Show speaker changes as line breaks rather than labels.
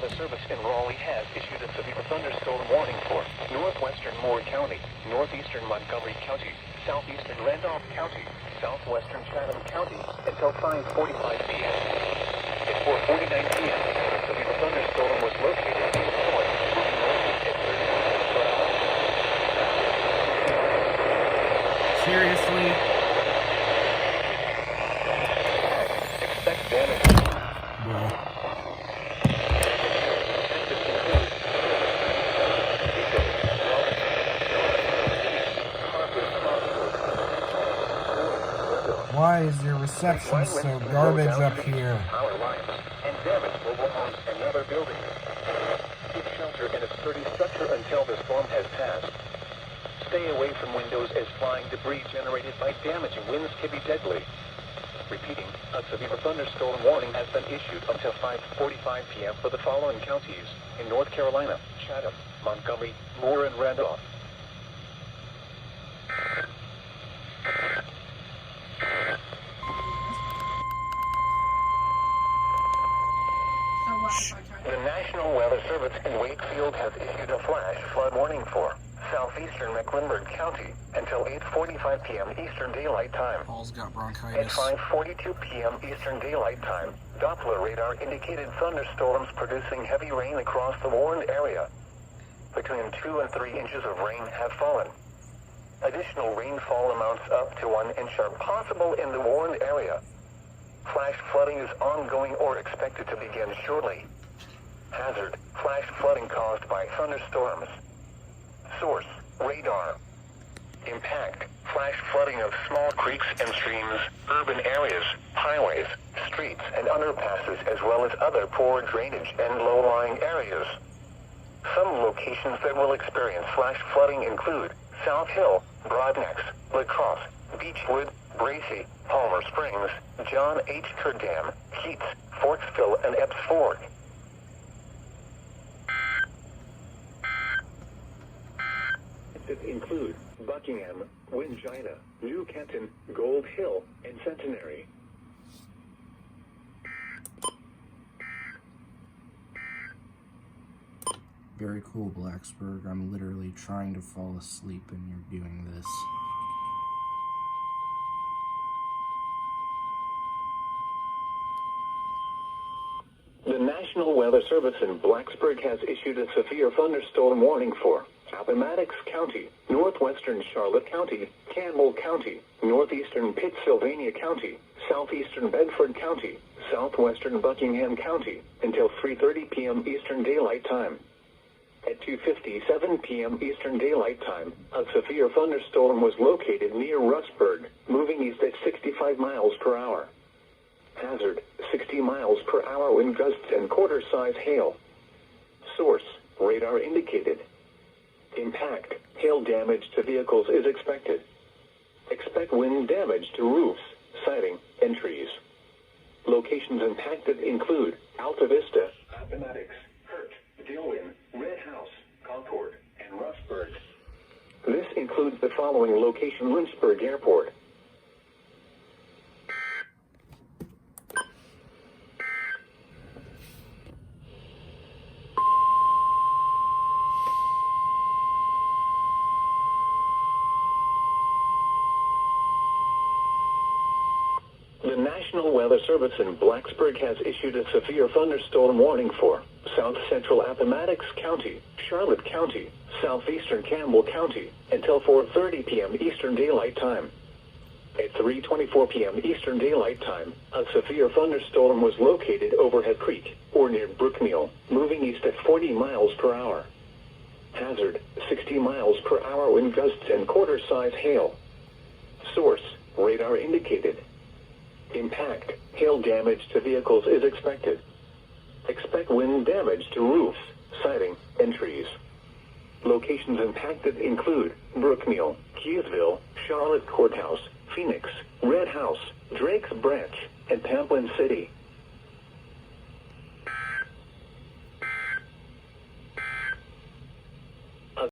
Weather Service in Raleigh has issued a severe thunderstorm warning for northwestern Moore County, northeastern Montgomery County, southeastern Randolph County, southwestern Chatham County until 5:45 p.m. At 4:49 p.m., a severe thunderstorm was located in Florida, moving north at 30 miles per hour.
Seriously?
Expect damage.
Well. Why is your reception so garbage up here?
Power lines and damage mobile homes and other buildings. Keep shelter in a sturdy structure until the storm has passed. Stay away from windows as flying debris generated by damaging winds can be deadly. Repeating, a severe thunderstorm warning has been issued until 5:45 p.m. for the following counties in North Carolina: Chatham, Montgomery, Moore, and Randolph. The National Weather Service in Wakefield has issued a flash flood warning for southeastern Mecklenburg County until 8:45 p.m. Eastern Daylight Time.
Paul's got
At
bronchitis.
5:42 p.m. Eastern Daylight Time, Doppler radar indicated thunderstorms producing heavy rain across the warned area. Between 2 and 3 inches of rain have fallen. Additional rainfall amounts up to 1 inch are possible in the warned area. Flash flooding is ongoing or expected to begin shortly. Hazard: flash flooding caused by thunderstorms. Source: radar. Impact: flash flooding of small creeks and streams, urban areas, highways, streets and underpasses, as well as other poor drainage and low-lying areas. Some locations that will experience flash flooding include South Hill, Broadnecks, La Crosse, Beechwood, Bracy, Palmer Springs, John H. Kerr Dam, Keats, Forksville, and Epps Ford. Include Buckingham, Wingina, New Canton, Gold Hill, and Centenary.
Very cool, Blacksburg. I'm literally trying to fall asleep and you're doing this.
The National Weather Service in Blacksburg has issued a severe thunderstorm warning for Appomattox County, northwestern Charlotte County, Campbell County, northeastern Pittsylvania County, southeastern Bedford County, southwestern Buckingham County, until 3:30 p.m. Eastern Daylight Time. At 2:57 p.m. Eastern Daylight Time, a severe thunderstorm was located near Rustburg, moving east at 65 miles per hour. Hazard: 60 miles per hour wind gusts and quarter-size hail. Source: radar indicated. Impact: hail damage to vehicles is expected. Expect wind damage to roofs, siding, and trees. Locations impacted include Alta Vista, Appomattox, Hurt, Dillwyn, Red House, Concord, and Rustburg. This includes the following location: Lynchburg Airport. The National Weather Service in Blacksburg has issued a severe thunderstorm warning for South Central Appomattox County, Charlotte County, southeastern Campbell County, until 4:30 p.m. Eastern Daylight Time. At 3:24 p.m. Eastern Daylight Time, a severe thunderstorm was located over Head Creek, or near Brookmeal, moving east at 40 miles per hour. Hazard: 60 miles per hour wind gusts and quarter-size hail. Source: radar indicated. Impact: hail damage to vehicles is expected. Expect wind damage to roofs, siding, and trees. Locations impacted include Brookmeal, Keysville, Charlotte Courthouse, Phoenix, Red House, Drake's Branch, and Pamplin City.